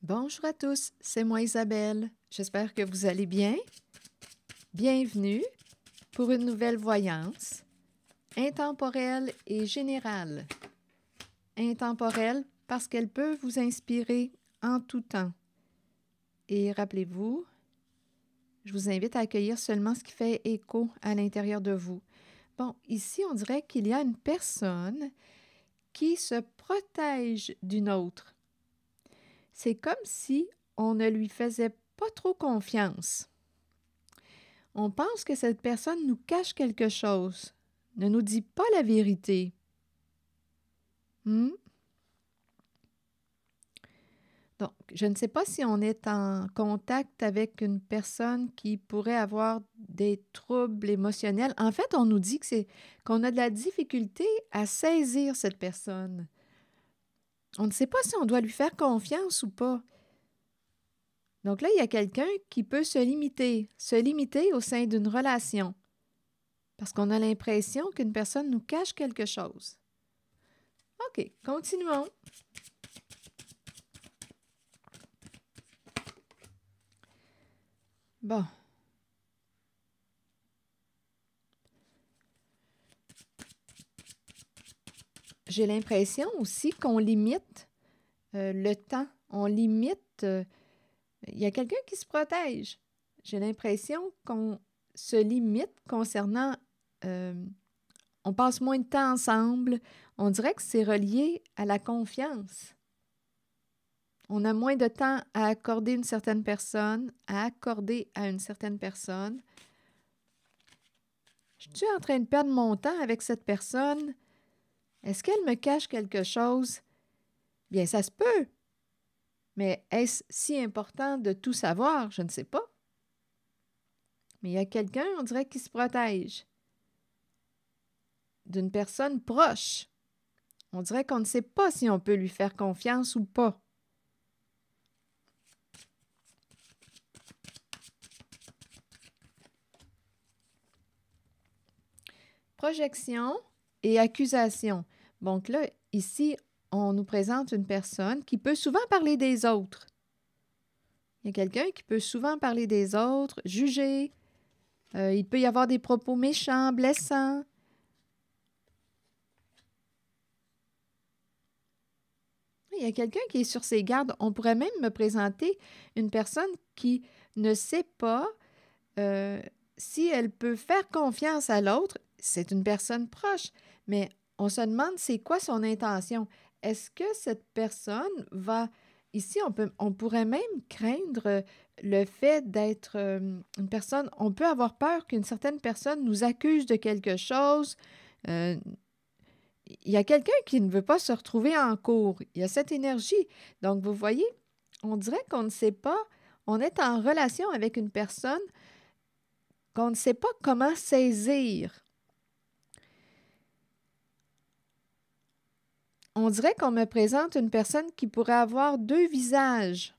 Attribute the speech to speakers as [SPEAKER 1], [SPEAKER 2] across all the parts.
[SPEAKER 1] Bonjour à tous, c'est moi Isabelle. J'espère que vous allez bien. Bienvenue pour une nouvelle voyance intemporelle et générale. Intemporelle parce qu'elle peut vous inspirer en tout temps. Et rappelez-vous, je vous invite à accueillir seulement ce qui fait écho à l'intérieur de vous. Bon, ici, on dirait qu'il y a une personne qui se protège d'une autre. C'est comme si on ne lui faisait pas trop confiance. On pense que cette personne nous cache quelque chose, ne nous dit pas la vérité. Donc, je ne sais pas si on est en contact avec une personne qui pourrait avoir des troubles émotionnels. En fait, on nous dit qu'on a de la difficulté à saisir cette personne. On ne sait pas si on doit lui faire confiance ou pas. Donc là, il y a quelqu'un qui peut se limiter au sein d'une relation, parce qu'on a l'impression qu'une personne nous cache quelque chose. OK, continuons. Bon. J'ai l'impression aussi qu'on limite le temps. On limite... il y a quelqu'un qui se protège. J'ai l'impression qu'on se limite concernant... on passe moins de temps ensemble. On dirait que c'est relié à la confiance. On a moins de temps à accorder une certaine personne, à accorder à une certaine personne. Je suis en train de perdre mon temps avec cette personne. Est-ce qu'elle me cache quelque chose? Bien, ça se peut. Mais est-ce si important de tout savoir? Je ne sais pas. Mais il y a quelqu'un, on dirait, qui se protège d'une personne proche. On dirait qu'on ne sait pas si on peut lui faire confiance ou pas. Projection et accusation. Donc là, ici, on nous présente une personne qui peut souvent parler des autres. Il y a quelqu'un qui peut souvent parler des autres, juger. Il peut y avoir des propos méchants, blessants. Il y a quelqu'un qui est sur ses gardes. On pourrait même me présenter une personne qui ne sait pas si elle peut faire confiance à l'autre. C'est une personne proche, mais on se demande c'est quoi son intention. Est-ce que cette personne va... Ici, on pourrait même craindre le fait d'être une personne... On peut avoir peur qu'une certaine personne nous accuse de quelque chose. Il y a quelqu'un qui ne veut pas se retrouver en cours. Il y a cette énergie. Donc, vous voyez, on dirait qu'on ne sait pas, on est en relation avec une personne qu'on ne sait pas comment saisir. On dirait qu'on me présente une personne qui pourrait avoir deux visages.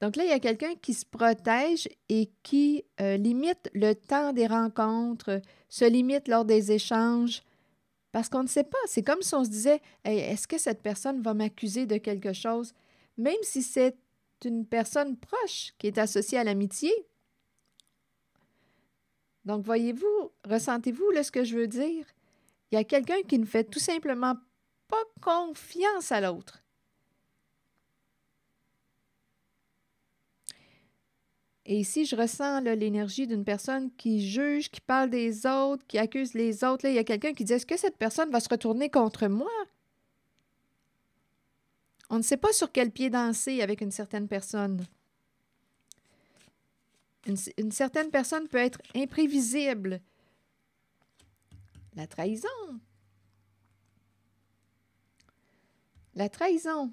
[SPEAKER 1] Donc là, il y a quelqu'un qui se protège et qui limite le temps des rencontres, se limite lors des échanges. Parce qu'on ne sait pas. C'est comme si on se disait hey, est-ce que cette personne va m'accuser de quelque chose? Même si c'est une personne proche qui est associée à l'amitié. Donc, voyez-vous, ressentez-vous là, ce que je veux dire? Il y a quelqu'un qui ne fait tout simplement pas confiance à l'autre. Et ici, je ressens l'énergie d'une personne qui juge, qui parle des autres, qui accuse les autres. Là, il y a quelqu'un qui dit est-ce que cette personne va se retourner contre moi? On ne sait pas sur quel pied danser avec une certaine personne. Une certaine personne peut être imprévisible. La trahison. La trahison.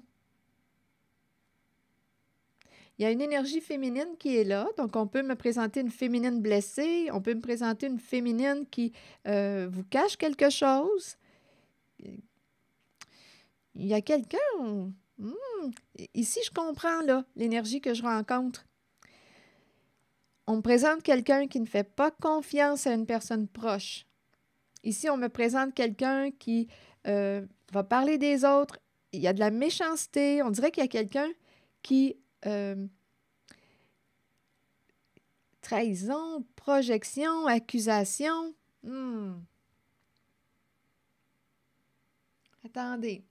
[SPEAKER 1] Il y a une énergie féminine qui est là, donc on peut me présenter une féminine blessée, on peut me présenter une féminine qui vous cache quelque chose. Il y a quelqu'un... ici, je comprends là l'énergie que je rencontre. On me présente quelqu'un qui ne fait pas confiance à une personne proche. Ici, on me présente quelqu'un qui va parler des autres. il y a de la méchanceté. On dirait qu'il y a quelqu'un qui... trahison, projection, accusation. Attendez.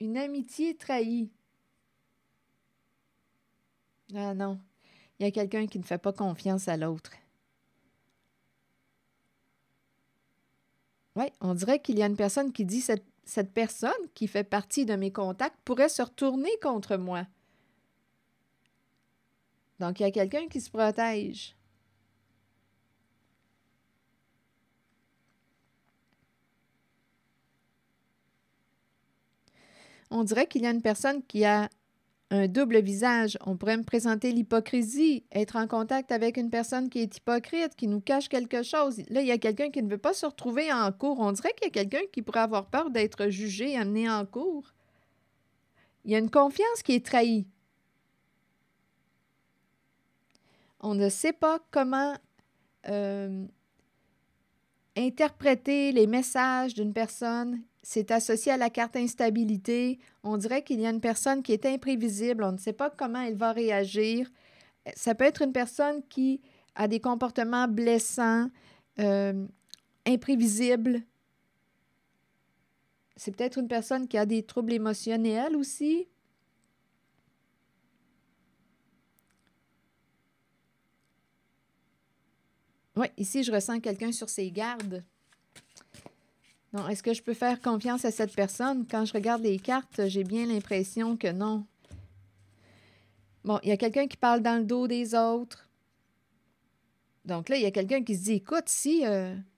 [SPEAKER 1] Une amitié trahie. Ah non. Il y a quelqu'un qui ne fait pas confiance à l'autre. Oui, on dirait qu'il y a une personne qui dit cette personne qui fait partie de mes contacts pourrait se retourner contre moi. Donc, il y a quelqu'un qui se protège. On dirait qu'il y a une personne qui a un double visage. On pourrait me présenter l'hypocrisie, être en contact avec une personne qui est hypocrite, qui nous cache quelque chose. Là, il y a quelqu'un qui ne veut pas se retrouver en cours. On dirait qu'il y a quelqu'un qui pourrait avoir peur d'être jugé, amené en cours. Il y a une confiance qui est trahie. On ne sait pas comment interpréter les messages d'une personne. C'est associé à la carte instabilité. On dirait qu'il y a une personne qui est imprévisible. On ne sait pas comment elle va réagir. Ça peut être une personne qui a des comportements blessants, imprévisibles. C'est peut-être une personne qui a des troubles émotionnels aussi. Oui, ici, je ressens quelqu'un sur ses gardes. Non, est-ce que je peux faire confiance à cette personne? Quand je regarde les cartes, j'ai bien l'impression que non. Bon, il y a quelqu'un qui parle dans le dos des autres. Donc là, il y a quelqu'un qui se dit, écoute, si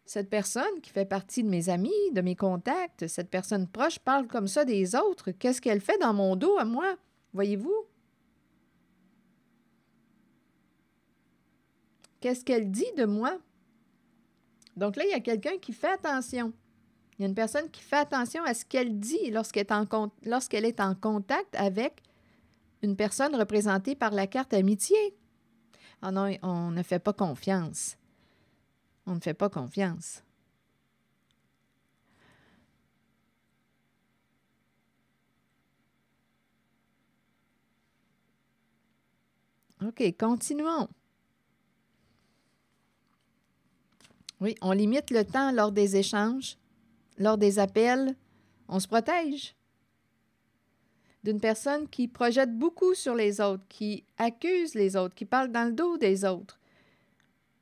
[SPEAKER 1] cette personne qui fait partie de mes amis, de mes contacts, cette personne proche parle comme ça des autres, qu'est-ce qu'elle fait dans mon dos à moi? Voyez-vous? Qu'est-ce qu'elle dit de moi? Donc là, il y a quelqu'un qui fait attention. Il y a une personne qui fait attention à ce qu'elle dit lorsqu'elle est en contact avec une personne représentée par la carte amitié. Ah non, on ne fait pas confiance. On ne fait pas confiance. OK, continuons. Oui, on limite le temps lors des échanges, lors des appels. On se protège d'une personne qui projette beaucoup sur les autres, qui accuse les autres, qui parle dans le dos des autres.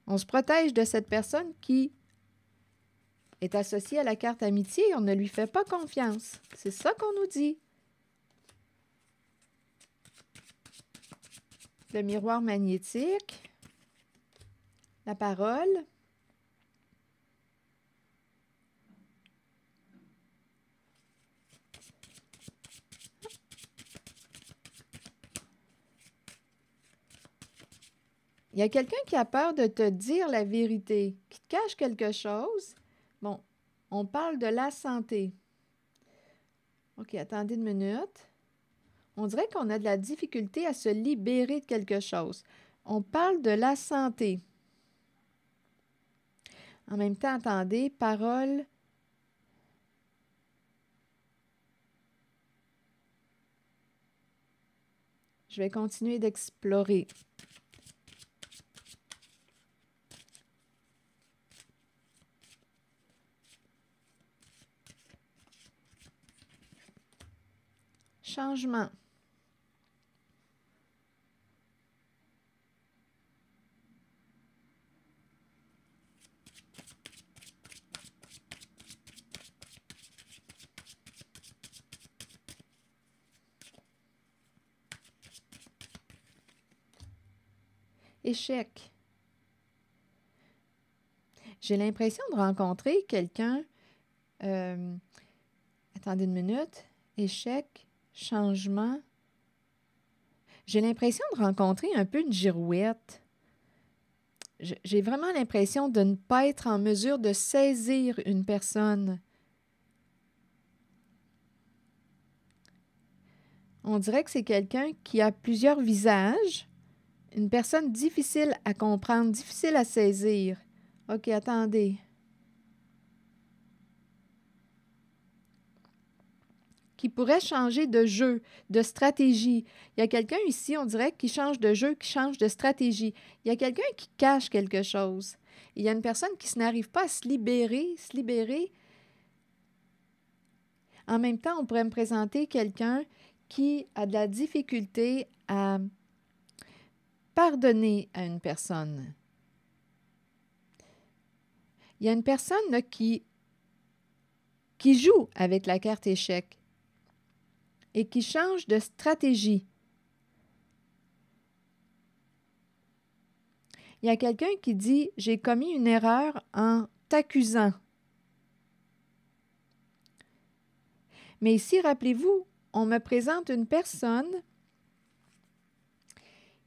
[SPEAKER 1] On se protège de cette personne qui est associée à la carte amitié. On ne lui fait pas confiance. C'est ça qu'on nous dit. Le miroir magnétique, la parole. Il y a quelqu'un qui a peur de te dire la vérité, qui te cache quelque chose. Bon, on parle de la santé. OK, attendez une minute. On dirait qu'on a de la difficulté à se libérer de quelque chose. On parle de la santé. En même temps, attendez, parole. Je vais continuer d'explorer. Changement. Échec. J'ai l'impression de rencontrer quelqu'un. Attendez une minute. Échec, changement. J'ai l'impression de rencontrer un peu une girouette. J'ai vraiment l'impression de ne pas être en mesure de saisir une personne. On dirait que c'est quelqu'un qui a plusieurs visages. Une personne difficile à comprendre, difficile à saisir. OK, attendez. qui pourrait changer de jeu, de stratégie. Il y a quelqu'un ici, on dirait, qui change de jeu, qui change de stratégie. Il y a quelqu'un qui cache quelque chose. Il y a une personne qui n'arrive pas à se libérer. En même temps, on pourrait me présenter quelqu'un qui a de la difficulté à pardonner à une personne. Il y a une personne là, qui joue avec la carte échec et qui change de stratégie. Il y a quelqu'un qui dit « J'ai commis une erreur en t'accusant ». Mais ici, rappelez-vous, on me présente une personne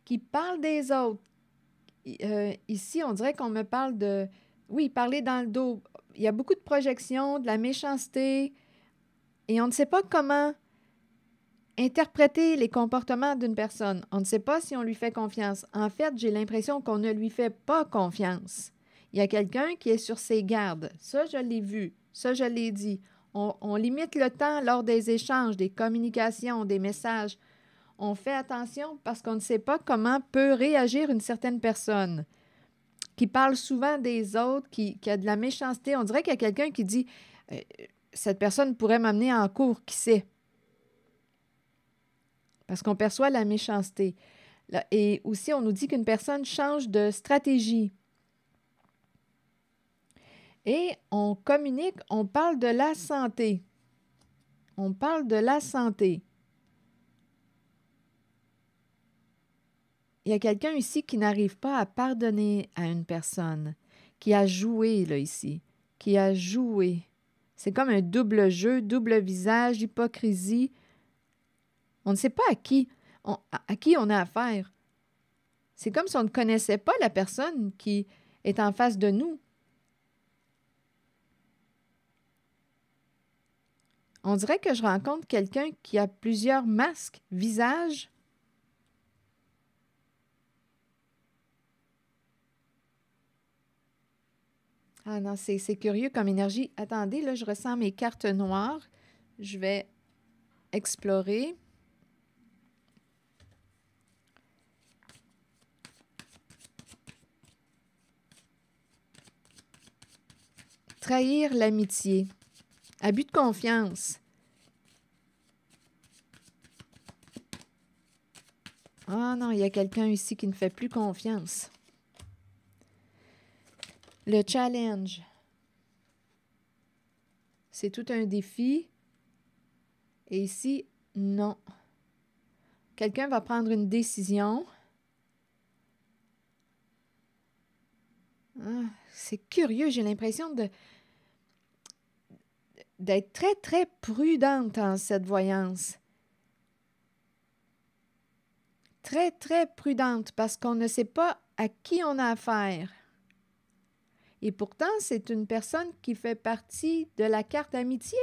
[SPEAKER 1] qui parle des autres. Ici, on dirait qu'on me parle de... Oui, parler dans le dos. Il y a beaucoup de projections, de la méchanceté, et on ne sait pas comment interpréter les comportements d'une personne. On ne sait pas si on lui fait confiance. En fait, j'ai l'impression qu'on ne lui fait pas confiance. Il y a quelqu'un qui est sur ses gardes. Ça, je l'ai vu. Ça, je l'ai dit. On limite le temps lors des échanges, des communications, des messages. On fait attention parce qu'on ne sait pas comment peut réagir une certaine personne qui parle souvent des autres, qui a de la méchanceté. On dirait qu'il y a quelqu'un qui dit cette personne pourrait m'amener en cours, qui sait? Parce qu'on perçoit la méchanceté. Et aussi, on nous dit qu'une personne change de stratégie. Et on communique, on parle de la santé. On parle de la santé. Il y a quelqu'un ici qui n'arrive pas à pardonner à une personne, qui a joué, là, ici, qui a joué. C'est comme un double jeu, double visage, hypocrisie. On ne sait pas à qui on a affaire. C'est comme si on ne connaissait pas la personne qui est en face de nous. On dirait que je rencontre quelqu'un qui a plusieurs masques, visages. Ah non, c'est curieux comme énergie. Attendez, là, je ressens mes cartes noires. Je vais explorer. Trahir l'amitié. Abus de confiance. Ah non, il y a quelqu'un ici qui ne fait plus confiance. Le challenge. C'est tout un défi. Et ici, non. Quelqu'un va prendre une décision. Ah, c'est curieux, j'ai l'impression d'être très, très prudente en cette voyance. Très, très prudente parce qu'on ne sait pas à qui on a affaire. Et pourtant, c'est une personne qui fait partie de la carte amitié.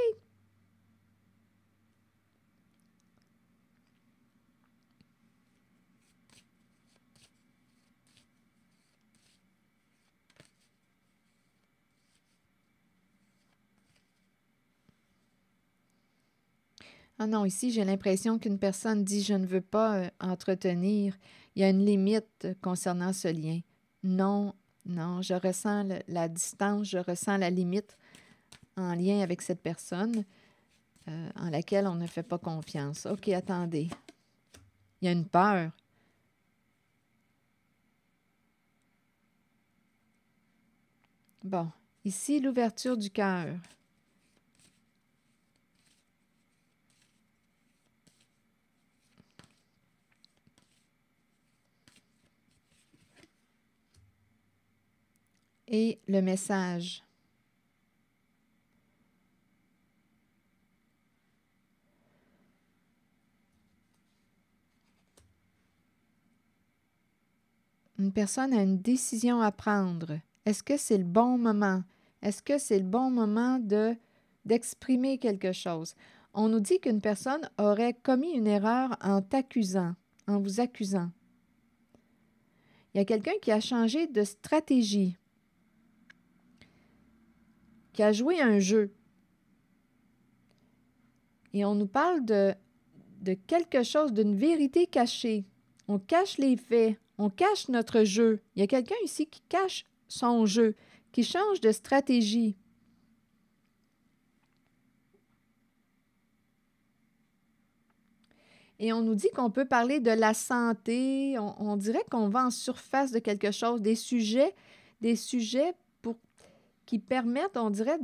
[SPEAKER 1] Ah non, ici, j'ai l'impression qu'une personne dit « je ne veux pas entretenir ». Il y a une limite concernant ce lien. Non, non, je ressens la distance, je ressens la limite en lien avec cette personne en laquelle on ne fait pas confiance. OK, attendez. Il y a une peur. Bon, ici, l'ouverture du cœur. Et le message. Une personne a une décision à prendre. Est-ce que c'est le bon moment? Est-ce que c'est le bon moment d'exprimer quelque chose? On nous dit qu'une personne aurait commis une erreur en t'accusant, en vous accusant. Il y a quelqu'un qui a changé de stratégie, qui a joué un jeu. Et on nous parle de quelque chose, d'une vérité cachée. On cache les faits, on cache notre jeu. Il y a quelqu'un ici qui cache son jeu, qui change de stratégie. Et on nous dit qu'on peut parler de la santé, on dirait qu'on va en surface de quelque chose, des sujets qui permettent, on dirait,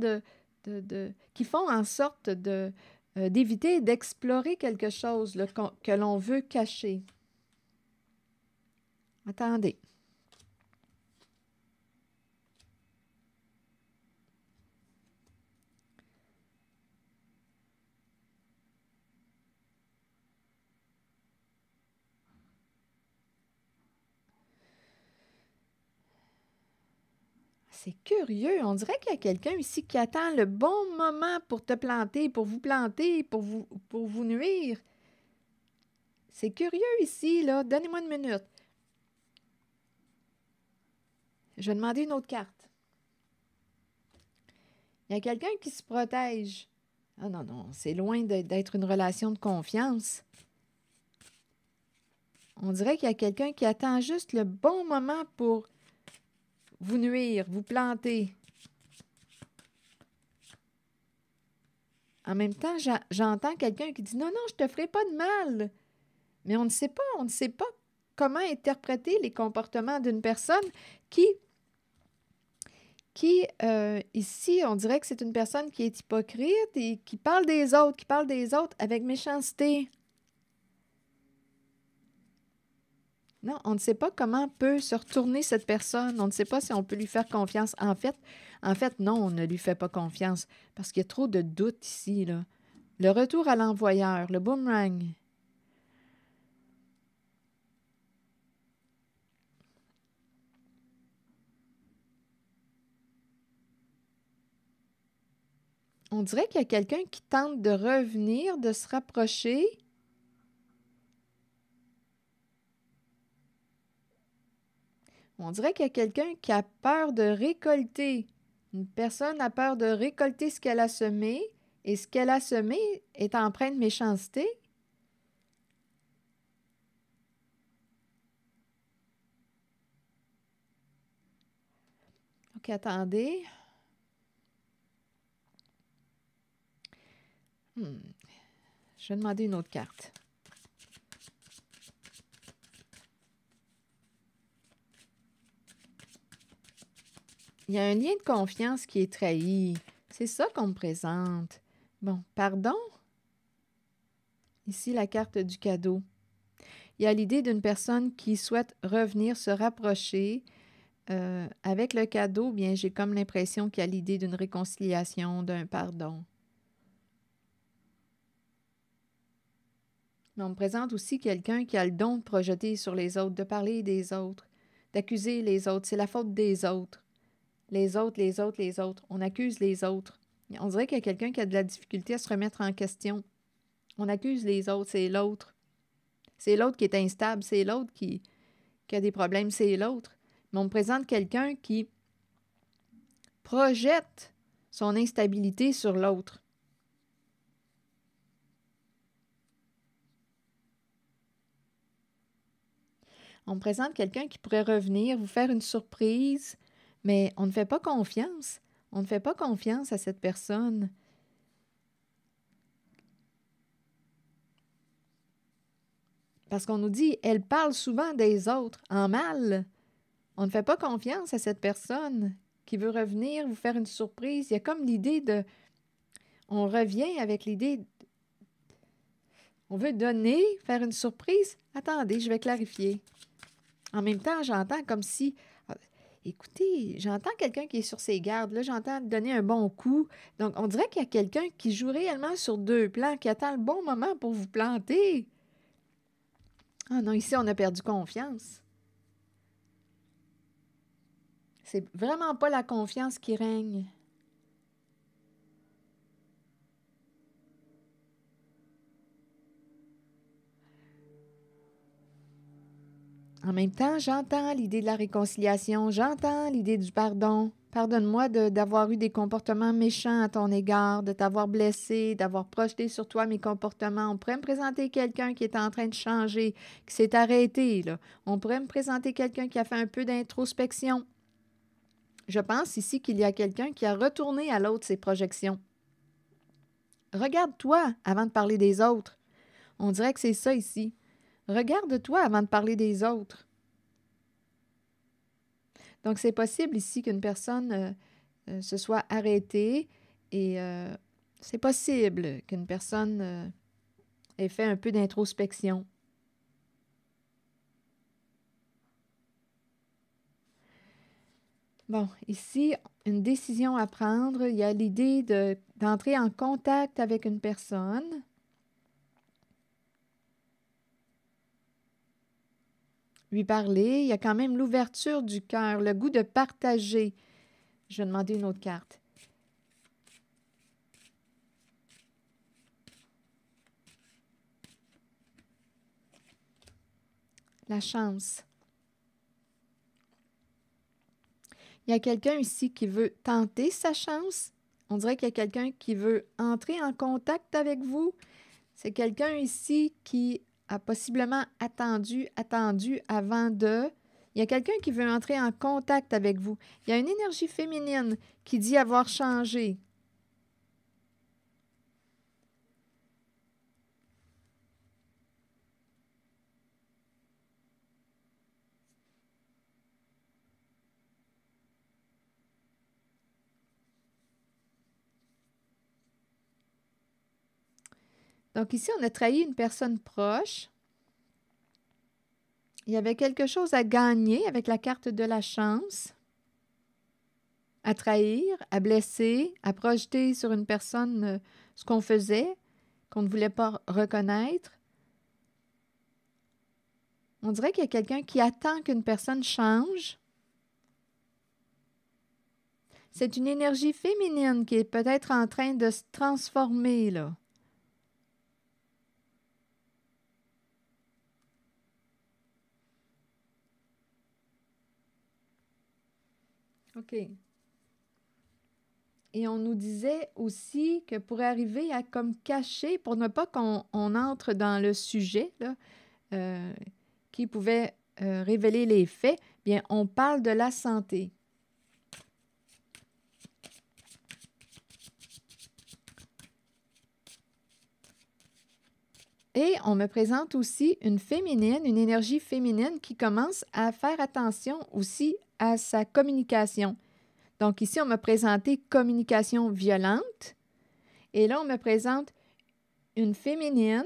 [SPEAKER 1] qui font en sorte d'éviter d'explorer quelque chose là, que l'on veut cacher. Attendez. C'est curieux. On dirait qu'il y a quelqu'un ici qui attend le bon moment pour te planter, pour vous nuire. C'est curieux ici, là. Donnez-moi une minute. Je vais demander une autre carte. Il y a quelqu'un qui se protège. Ah non, non, c'est loin d'être une relation de confiance. On dirait qu'il y a quelqu'un qui attend juste le bon moment pour vous nuire, vous planter. En même temps, j'entends quelqu'un qui dit « Non, non, je te ferai pas de mal ». Mais on ne sait pas comment interpréter les comportements d'une personne qui ici, on dirait que c'est une personne qui est hypocrite et qui parle des autres avec méchanceté. Non, on ne sait pas comment peut se retourner cette personne. On ne sait pas si on peut lui faire confiance. En fait, non, on ne lui fait pas confiance parce qu'il y a trop de doutes ici, là. Le retour à l'envoyeur, le boomerang. On dirait qu'il y a quelqu'un qui tente de revenir, de se rapprocher. On dirait qu'il y a quelqu'un qui a peur de récolter. Une personne a peur de récolter ce qu'elle a semé, et ce qu'elle a semé est empreint de méchanceté. OK, attendez. Je vais demander une autre carte. Il y a un lien de confiance qui est trahi. C'est ça qu'on me présente. Bon, pardon? Ici, la carte du cadeau. Il y a l'idée d'une personne qui souhaite revenir, se rapprocher. Avec le cadeau, bien, j'ai comme l'impression qu'il y a l'idée d'une réconciliation, d'un pardon. Mais on me présente aussi quelqu'un qui a le don de projeter sur les autres, de parler des autres, d'accuser les autres. C'est la faute des autres. Les autres, les autres, les autres. On accuse les autres. On dirait qu'il y a quelqu'un qui a de la difficulté à se remettre en question. On accuse les autres, c'est l'autre. C'est l'autre qui est instable, c'est l'autre qui a des problèmes, c'est l'autre. Mais on me présente quelqu'un qui projette son instabilité sur l'autre. On me présente quelqu'un qui pourrait revenir, vous faire une surprise, mais on ne fait pas confiance. On ne fait pas confiance à cette personne. Parce qu'on nous dit, elle parle souvent des autres, en mal. On ne fait pas confiance à cette personne qui veut revenir, vous faire une surprise. Il y a comme l'idée de... On revient avec l'idée... On veut donner, faire une surprise. Attendez, je vais clarifier. En même temps, j'entends comme si... Écoutez, j'entends quelqu'un qui est sur ses gardes. Là, j'entends donner un bon coup. Donc, on dirait qu'il y a quelqu'un qui joue réellement sur deux plans, qui attend le bon moment pour vous planter. Ah non, ici, on a perdu confiance. C'est vraiment pas la confiance qui règne. En même temps, j'entends l'idée de la réconciliation, j'entends l'idée du pardon. Pardonne-moi d'avoir eu des comportements méchants à ton égard, de t'avoir blessé, d'avoir projeté sur toi mes comportements. On pourrait me présenter quelqu'un qui est en train de changer, qui s'est arrêté, là. On pourrait me présenter quelqu'un qui a fait un peu d'introspection. Je pense ici qu'il y a quelqu'un qui a retourné à l'autre ses projections. Regarde-toi avant de parler des autres. On dirait que c'est ça ici. Regarde-toi avant de parler des autres. Donc, c'est possible ici qu'une personne se soit arrêtée et c'est possible qu'une personne ait fait un peu d'introspection. Bon, ici, une décision à prendre. Il y a l'idée d'entrer en contact avec une personne. Lui parler. Il y a quand même l'ouverture du cœur, le goût de partager. Je vais demander une autre carte. La chance. Il y a quelqu'un ici qui veut tenter sa chance. On dirait qu'il y a quelqu'un qui veut entrer en contact avec vous. C'est quelqu'un ici qui a possiblement attendu avant de... Il y a quelqu'un qui veut entrer en contact avec vous. Il y a une énergie féminine qui dit avoir changé. Donc ici, on a trahi une personne proche. Il y avait quelque chose à gagner avec la carte de la chance, à trahir, à blesser, à projeter sur une personne ce qu'on faisait, qu'on ne voulait pas reconnaître. On dirait qu'il y a quelqu'un qui attend qu'une personne change. C'est une énergie féminine qui est peut-être en train de se transformer, là. OK. Et on nous disait aussi que pour arriver à comme cacher, pour ne pas qu'on entre dans le sujet, là, qui pouvait révéler les faits, bien, on parle de la santé. Et on me présente aussi une féminine, une énergie féminine qui commence à faire attention aussi à sa communication. Donc ici, on m'a présenté communication violente. Et là, on me présente une féminine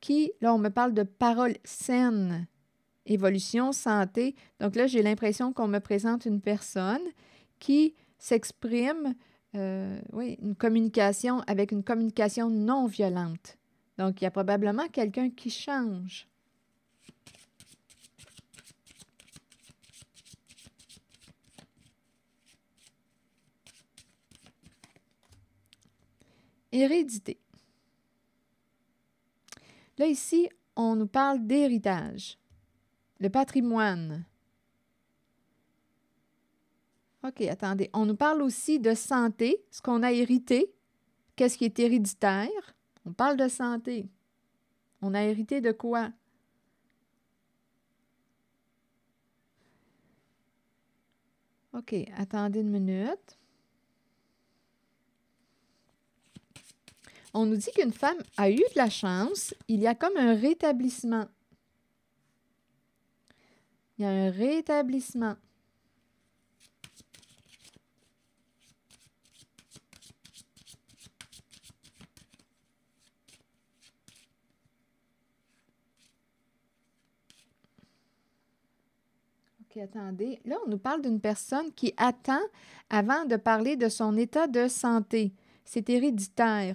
[SPEAKER 1] qui, là, on me parle de paroles saines, évolution, santé. Donc là, j'ai l'impression qu'on me présente une personne qui s'exprime, oui, une communication avec une communication non violente. Donc, il y a probablement quelqu'un qui change. Hérédité. Là, ici, on nous parle d'héritage, le patrimoine. OK, attendez. On nous parle aussi de santé, ce qu'on a hérité, qu'est-ce qui est héréditaire. On parle de santé. On a hérité de quoi? OK, attendez une minute. On nous dit qu'une femme a eu de la chance. Il y a comme un rétablissement. Il y a un rétablissement. OK, attendez. Là, on nous parle d'une personne qui attend avant de parler de son état de santé. C'est héréditaire.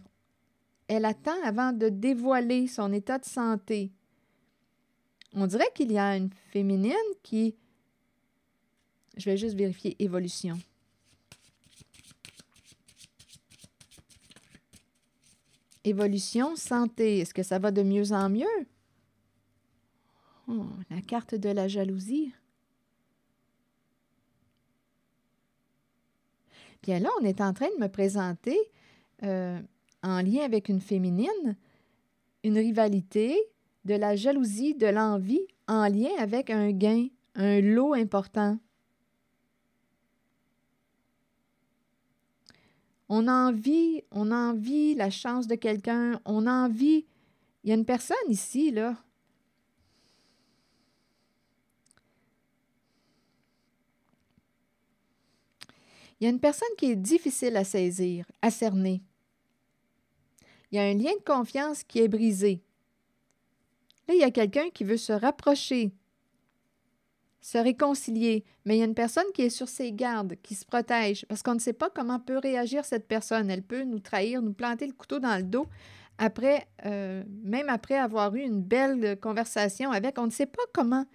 [SPEAKER 1] Elle attend avant de dévoiler son état de santé. On dirait qu'il y a une féminine qui... Je vais juste vérifier évolution. Évolution, santé. Est-ce que ça va de mieux en mieux? Oh, la carte de la jalousie. Bien là, on est en train de me présenter, en lien avec une féminine, une rivalité, de la jalousie, de l'envie, en lien avec un gain, un lot important. On envie la chance de quelqu'un, on envie. Il y a une personne ici, là. Il y a une personne qui est difficile à saisir, à cerner. Il y a un lien de confiance qui est brisé. Là, il y a quelqu'un qui veut se rapprocher, se réconcilier, mais il y a une personne qui est sur ses gardes, qui se protège, parce qu'on ne sait pas comment peut réagir cette personne. Elle peut nous trahir, nous planter le couteau dans le dos, après, même après avoir eu une belle conversation avec, on ne sait pas comment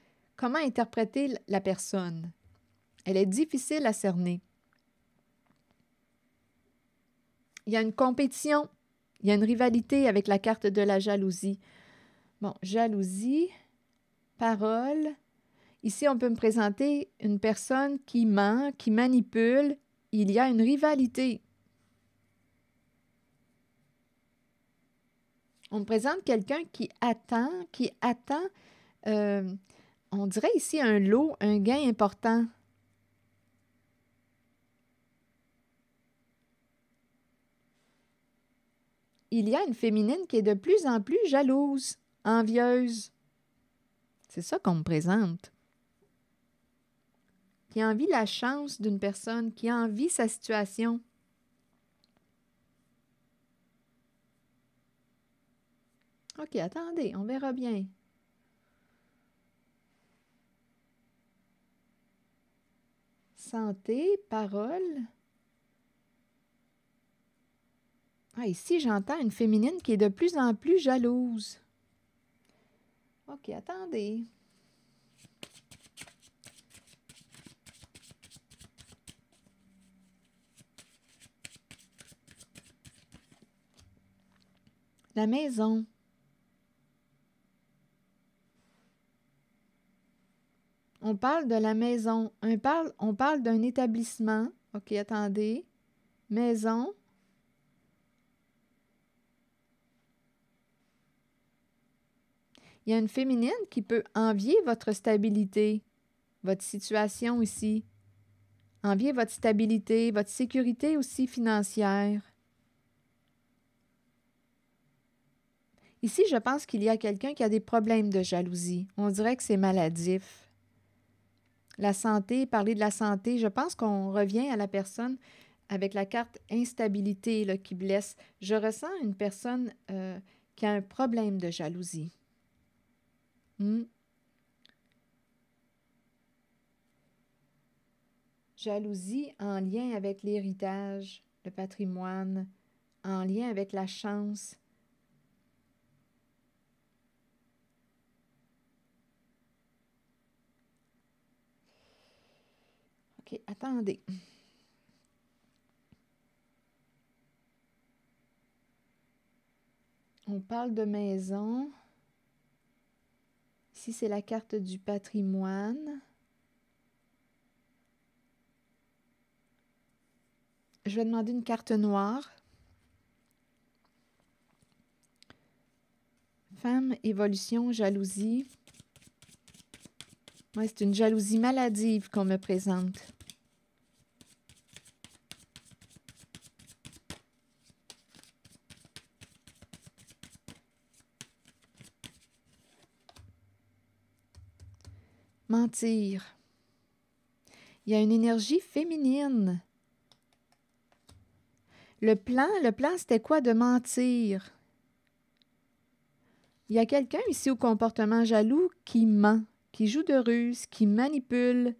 [SPEAKER 1] interpréter la personne. Elle est difficile à cerner. Il y a une compétition, il y a une rivalité avec la carte de la jalousie. Bon, jalousie, parole. Ici, on peut me présenter une personne qui ment, qui manipule. Il y a une rivalité. On me présente quelqu'un qui attend, on dirait ici un lot, un gain important. Il y a une féminine qui est de plus en plus jalouse, envieuse. C'est ça qu'on me présente. Qui envie la chance d'une personne, qui envie sa situation. OK, attendez, on verra bien. Santé, parole. Ah, ici, j'entends une féminine qui est de plus en plus jalouse. OK, attendez. La maison. On parle de la maison. On parle d'un établissement. OK, attendez. Maison. Il y a une féminine qui peut envier votre stabilité, votre situation ici. Envier votre stabilité, votre sécurité aussi financière. Ici, je pense qu'il y a quelqu'un qui a des problèmes de jalousie. On dirait que c'est maladif. La santé, parler de la santé, je pense qu'on revient à la personne avec la carte instabilité là, qui blesse. Je ressens une personne qui a un problème de jalousie. Jalousie en lien avec l'héritage, le patrimoine, en lien avec la chance. OK, attendez. On parle de maison. Ici, c'est la carte du patrimoine. Je vais demander une carte noire. Femme, évolution, jalousie. Ouais, c'est une jalousie maladive qu'on me présente. Mentir. Il y a une énergie féminine. Le plan, c'était quoi de mentir? Il y a quelqu'un ici au comportement jaloux qui ment, qui joue de ruse, qui manipule.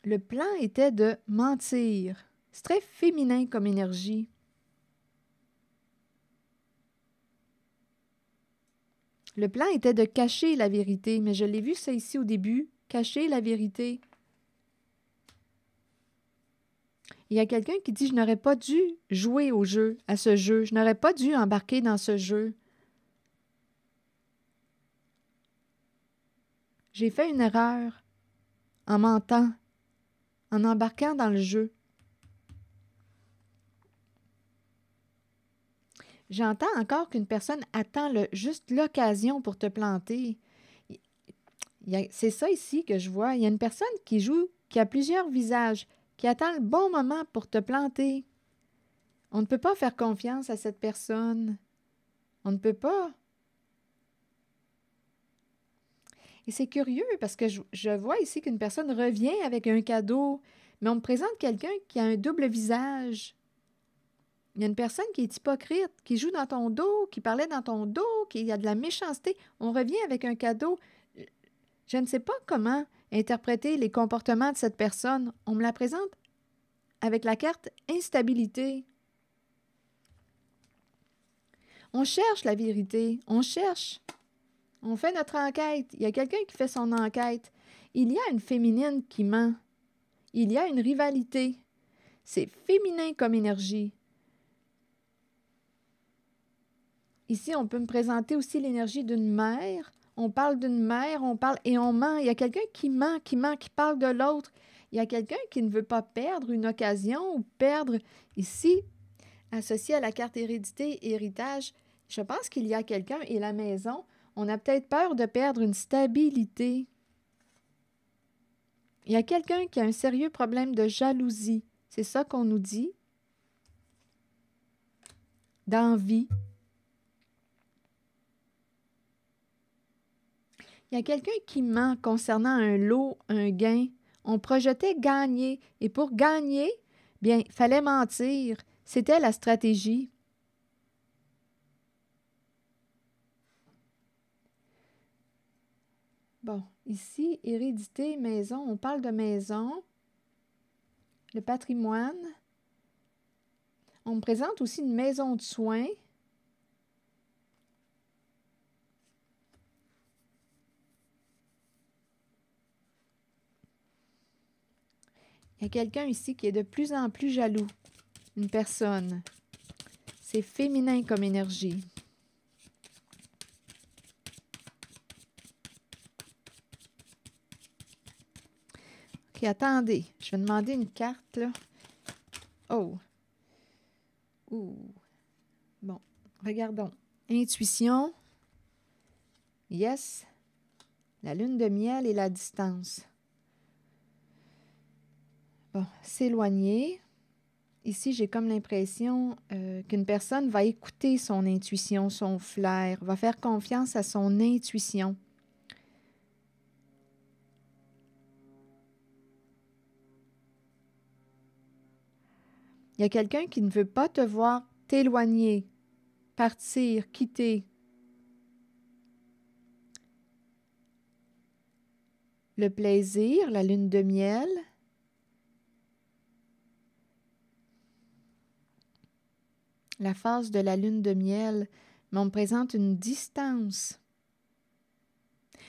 [SPEAKER 1] Le plan était de mentir. C'est très féminin comme énergie. Le plan était de cacher la vérité, mais je l'ai vu ça ici au début, cacher la vérité. Il y a quelqu'un qui dit « Je n'aurais pas dû jouer au jeu, à ce jeu. Je n'aurais pas dû embarquer dans ce jeu. J'ai fait une erreur en mentant, en embarquant dans le jeu. J'entends encore qu'une personne attend juste l'occasion pour te planter. C'est ça ici que je vois. Il y a une personne qui joue, qui a plusieurs visages, qui attend le bon moment pour te planter. On ne peut pas faire confiance à cette personne. On ne peut pas. Et c'est curieux parce que je vois ici qu'une personne revient avec un cadeau, mais on me présente quelqu'un qui a un double visage. Il y a une personne qui est hypocrite, qui joue dans ton dos, qui parlait dans ton dos, qui a de la méchanceté. On revient avec un cadeau. Je ne sais pas comment interpréter les comportements de cette personne. On me la présente avec la carte instabilité. On cherche la vérité. On cherche. On fait notre enquête. Il y a quelqu'un qui fait son enquête. Il y a une féminine qui ment. Il y a une rivalité. C'est féminin comme énergie. Ici, on peut me présenter aussi l'énergie d'une mère. On parle d'une mère, on parle et on ment. Il y a quelqu'un qui ment, qui parle de l'autre. Il y a quelqu'un qui ne veut pas perdre une occasion ou perdre. Ici, associé à la carte hérédité et héritage, je pense qu'il y a quelqu'un et la maison, on a peut-être peur de perdre une stabilité. Il y a quelqu'un qui a un sérieux problème de jalousie. C'est ça qu'on nous dit. D'envie. Il y a quelqu'un qui ment concernant un lot, un gain. On projetait gagner. Et pour gagner, bien, il fallait mentir. C'était la stratégie. Bon, ici, hérédité, maison. On parle de maison. Le patrimoine. On me présente aussi une maison de soins. Il y a quelqu'un ici qui est de plus en plus jaloux. Une personne. C'est féminin comme énergie. OK, attendez. Je vais demander une carte, là. Oh. Ouh. Bon, regardons. Intuition. Yes. La lune de miel et la distance. Bon, s'éloigner. Ici, j'ai comme l'impression qu'une personne va écouter son intuition, son flair, va faire confiance à son intuition. Il y a quelqu'un qui ne veut pas te voir t'éloigner, partir, quitter. Le plaisir, la lune de miel. La phase de la lune de miel, mais on me présente une distance.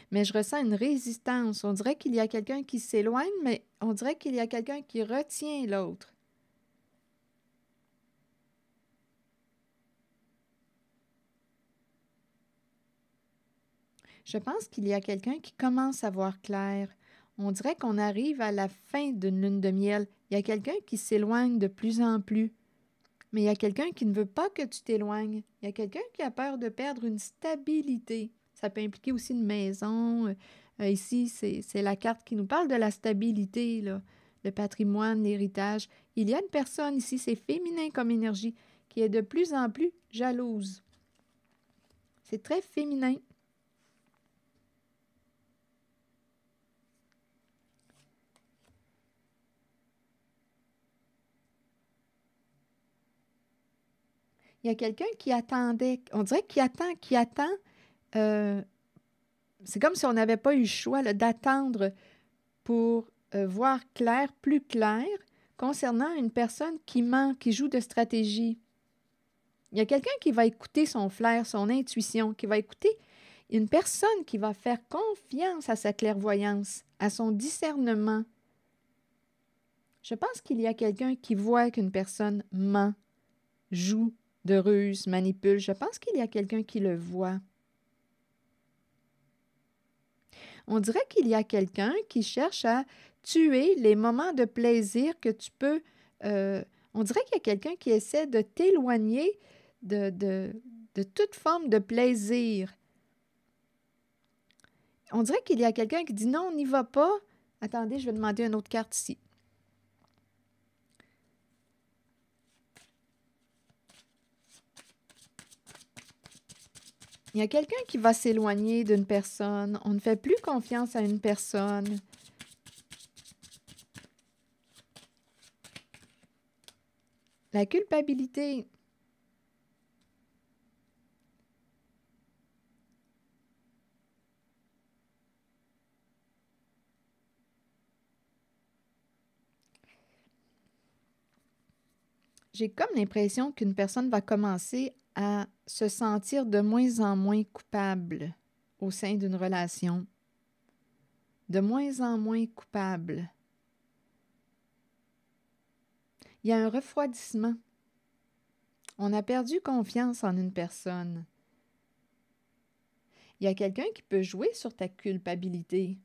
[SPEAKER 1] Mais je ressens une résistance. On dirait qu'il y a quelqu'un qui s'éloigne, mais on dirait qu'il y a quelqu'un qui retient l'autre. Je pense qu'il y a quelqu'un qui commence à voir clair. On dirait qu'on arrive à la fin d'une lune de miel. Il y a quelqu'un qui s'éloigne de plus en plus. Mais il y a quelqu'un qui ne veut pas que tu t'éloignes. Il y a quelqu'un qui a peur de perdre une stabilité. Ça peut impliquer aussi une maison. Ici, c'est la carte qui nous parle de la stabilité, là, le patrimoine, l'héritage. Il y a une personne ici, c'est féminin comme énergie, qui est de plus en plus jalouse. C'est très féminin. Il y a quelqu'un qui attendait. On dirait qu'il attend. C'est comme si on n'avait pas eu le choix d'attendre pour voir clair, plus clair, concernant une personne qui ment, qui joue de stratégie. Il y a quelqu'un qui va écouter son flair, son intuition, qui va écouter une personne qui va faire confiance à sa clairvoyance, à son discernement. Je pense qu'il y a quelqu'un qui voit qu'une personne ment, joue de ruse, manipule. Je pense qu'il y a quelqu'un qui le voit. On dirait qu'il y a quelqu'un qui cherche à tuer les moments de plaisir que tu peux... on dirait qu'il y a quelqu'un qui essaie de t'éloigner de toute forme de plaisir. On dirait qu'il y a quelqu'un qui dit non, on n'y va pas. Attendez, je vais demander une autre carte ici. Il y a quelqu'un qui va s'éloigner d'une personne. On ne fait plus confiance à une personne. La culpabilité. J'ai comme l'impression qu'une personne va commencer à se sentir de moins en moins coupable au sein d'une relation. De moins en moins coupable. Il y a un refroidissement. On a perdu confiance en une personne. Il y a quelqu'un qui peut jouer sur ta culpabilité.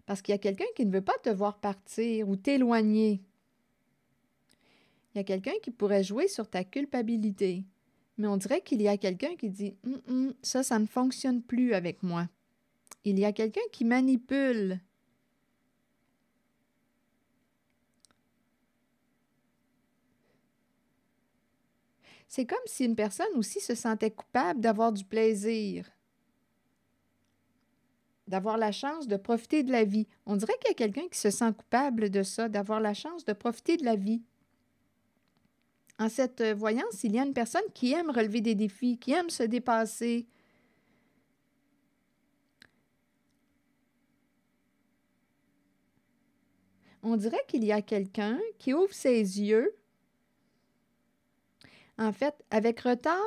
[SPEAKER 1] Parce qu'il y a quelqu'un qui ne veut pas te voir partir ou t'éloigner. Il y a quelqu'un qui pourrait jouer sur ta culpabilité. Mais on dirait qu'il y a quelqu'un qui dit « ça ne fonctionne plus avec moi ». Il y a quelqu'un qui manipule. C'est comme si une personne aussi se sentait coupable d'avoir du plaisir, d'avoir la chance de profiter de la vie. On dirait qu'il y a quelqu'un qui se sent coupable de ça, d'avoir la chance de profiter de la vie. En cette voyance, il y a une personne qui aime relever des défis, qui aime se dépasser. On dirait qu'il y a quelqu'un qui ouvre ses yeux. En fait, avec retard,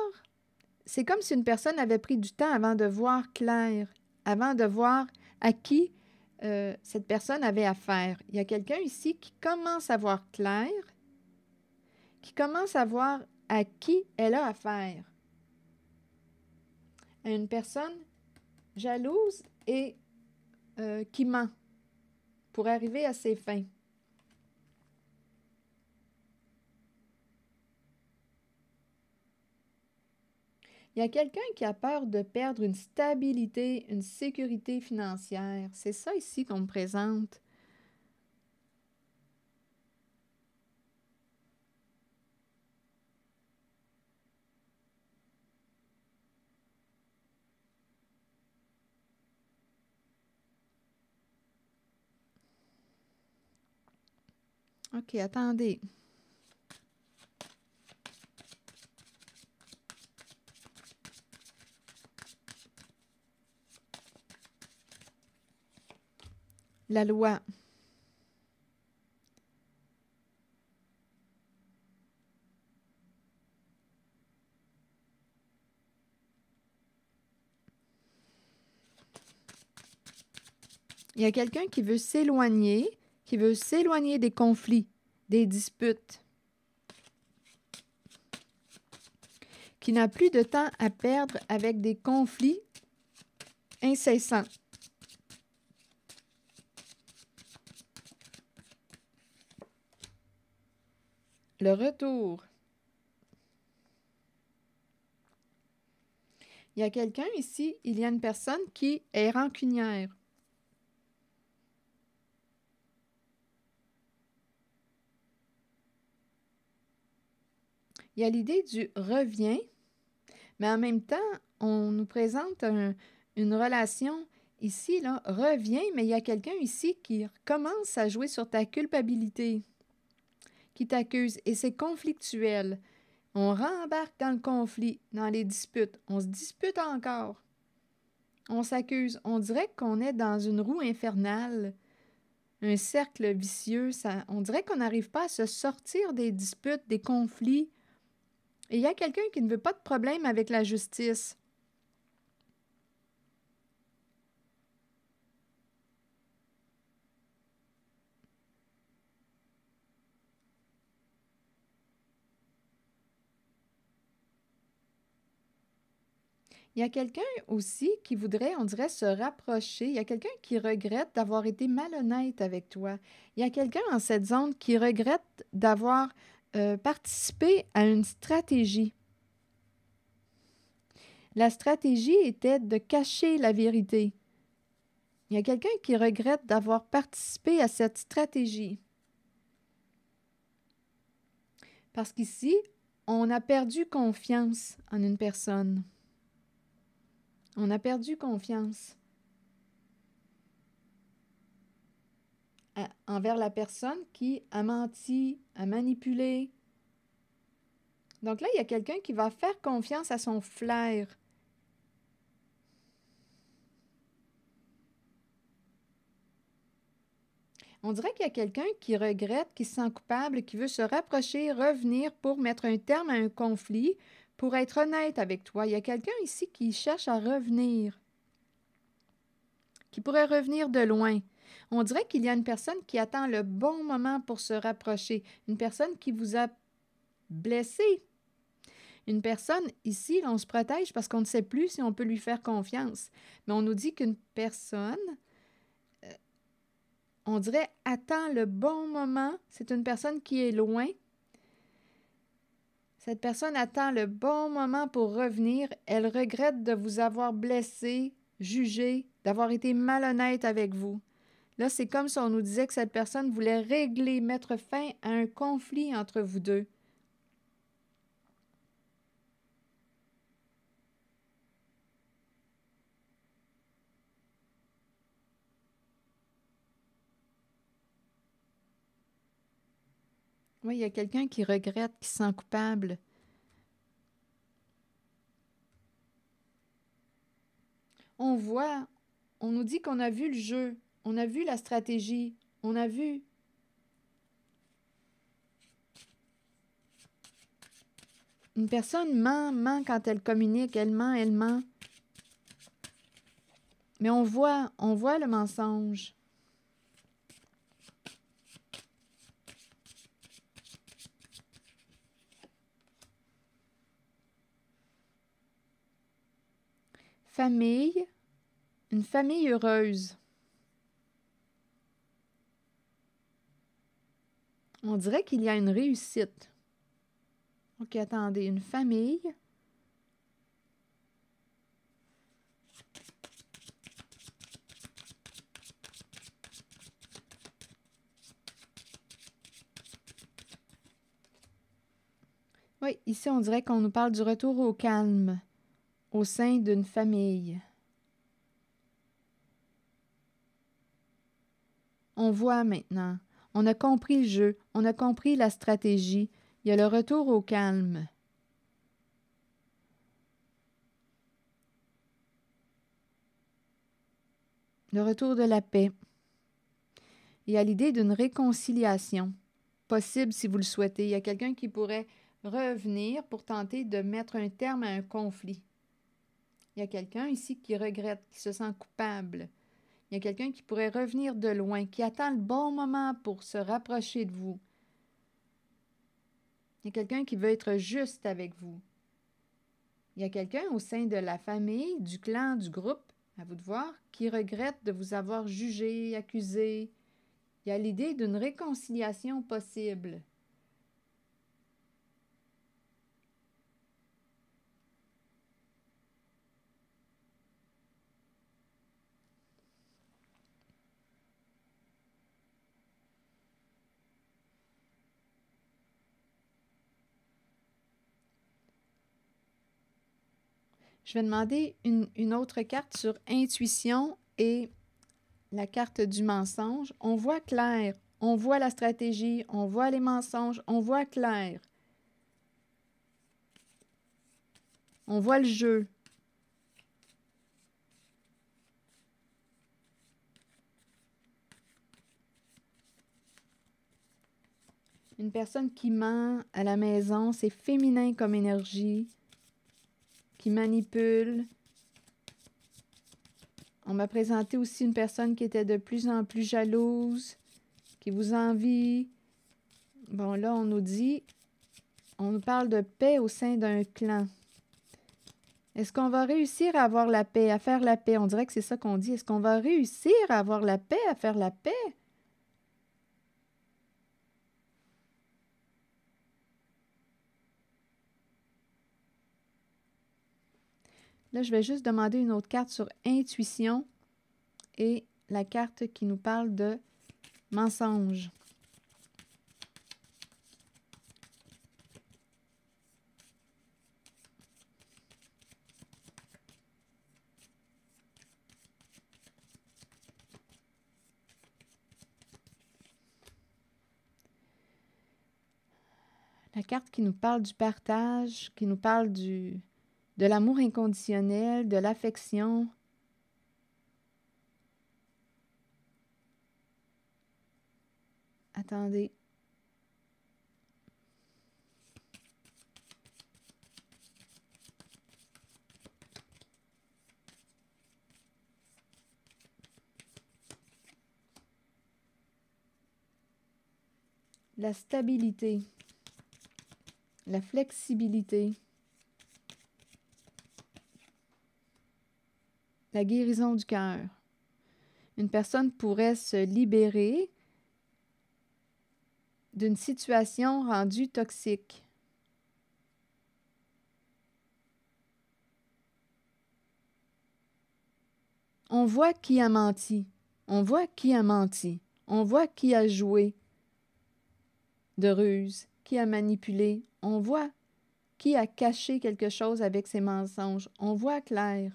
[SPEAKER 1] c'est comme si une personne avait pris du temps avant de voir clair, avant de voir à qui cette personne avait affaire. Il y a quelqu'un ici qui commence à voir clair, qui commence à voir à qui elle a affaire. À une personne jalouse et qui ment pour arriver à ses fins. Il y a quelqu'un qui a peur de perdre une stabilité, une sécurité financière. C'est ça ici qu'on me présente. OK, attendez. La loi. Il y a quelqu'un qui veut s'éloigner des conflits, des disputes, qui n'a plus de temps à perdre avec des conflits incessants. Le retour. Il y a quelqu'un ici, il y a une personne qui est rancunière. Il y a l'idée du revient, mais en même temps, on nous présente une relation ici, là, revient, mais il y a quelqu'un ici qui commence à jouer sur ta culpabilité, qui t'accuse, et c'est conflictuel. On rembarque dans le conflit, dans les disputes. On se dispute encore. On s'accuse. On dirait qu'on est dans une roue infernale, un cercle vicieux. On dirait qu'on n'arrive pas à se sortir des disputes, des conflits. Et il y a quelqu'un qui ne veut pas de problème avec la justice. Il y a quelqu'un aussi qui voudrait, on dirait, se rapprocher. Il y a quelqu'un qui regrette d'avoir été malhonnête avec toi. Il y a quelqu'un dans cette zone qui regrette d'avoir participé à une stratégie. La stratégie était de cacher la vérité. Il y a quelqu'un qui regrette d'avoir participé à cette stratégie. Parce qu'ici, on a perdu confiance en une personne. On a perdu confiance envers la personne qui a menti, a manipulé. Donc là, il y a quelqu'un qui va faire confiance à son flair. On dirait qu'il y a quelqu'un qui regrette, qui se sent coupable, qui veut se rapprocher, revenir pour mettre un terme à un conflit, pour être honnête avec toi. Il y a quelqu'un ici qui cherche à revenir, qui pourrait revenir de loin. On dirait qu'il y a une personne qui attend le bon moment pour se rapprocher, une personne qui vous a blessé. Une personne, ici, on se protège parce qu'on ne sait plus si on peut lui faire confiance. Mais on nous dit qu'une personne, on dirait, attend le bon moment. C'est une personne qui est loin. Cette personne attend le bon moment pour revenir. Elle regrette de vous avoir blessé, jugé, d'avoir été malhonnête avec vous. Là, c'est comme si on nous disait que cette personne voulait régler, mettre fin à un conflit entre vous deux. Oui, il y a quelqu'un qui regrette, qui se sent coupable. On voit, on nous dit qu'on a vu le jeu, on a vu la stratégie, on a vu. Une personne ment quand elle communique, elle ment. Mais on voit le mensonge. Famille, une famille heureuse. On dirait qu'il y a une réussite. OK, attendez, une famille. Oui, ici, on dirait qu'on nous parle du retour au calme au sein d'une famille. On voit maintenant. On a compris le jeu. On a compris la stratégie. Il y a le retour au calme. Le retour de la paix. Il y a l'idée d'une réconciliation possible si vous le souhaitez. Il y a quelqu'un qui pourrait revenir pour tenter de mettre un terme à un conflit. Il y a quelqu'un ici qui regrette, qui se sent coupable. Il y a quelqu'un qui pourrait revenir de loin, qui attend le bon moment pour se rapprocher de vous. Il y a quelqu'un qui veut être juste avec vous. Il y a quelqu'un au sein de la famille, du clan, du groupe, à vous de voir, qui regrette de vous avoir jugé, accusé. Il y a l'idée d'une réconciliation possible. Je vais demander une autre carte sur intuition et la carte du mensonge. On voit clair, on voit la stratégie, on voit les mensonges, on voit clair. On voit le jeu. Une personne qui ment à la maison, c'est féminin comme énergie, qui manipule. On m'a présenté aussi une personne qui était de plus en plus jalouse, qui vous envie. Bon, là, on nous dit, on nous parle de paix au sein d'un clan. Est-ce qu'on va réussir à avoir la paix, à faire la paix? On dirait que c'est ça qu'on dit. Est-ce qu'on va réussir à avoir la paix, à faire la paix? Là, je vais juste demander une autre carte sur intuition et la carte qui nous parle de mensonge. La carte qui nous parle du partage, qui nous parle de l'amour inconditionnel, de l'affection. Attendez. La stabilité, la flexibilité, la guérison du cœur. Une personne pourrait se libérer d'une situation rendue toxique. On voit qui a menti. On voit qui a menti. On voit qui a joué de ruse, qui a manipulé. On voit qui a caché quelque chose avec ses mensonges. On voit clair.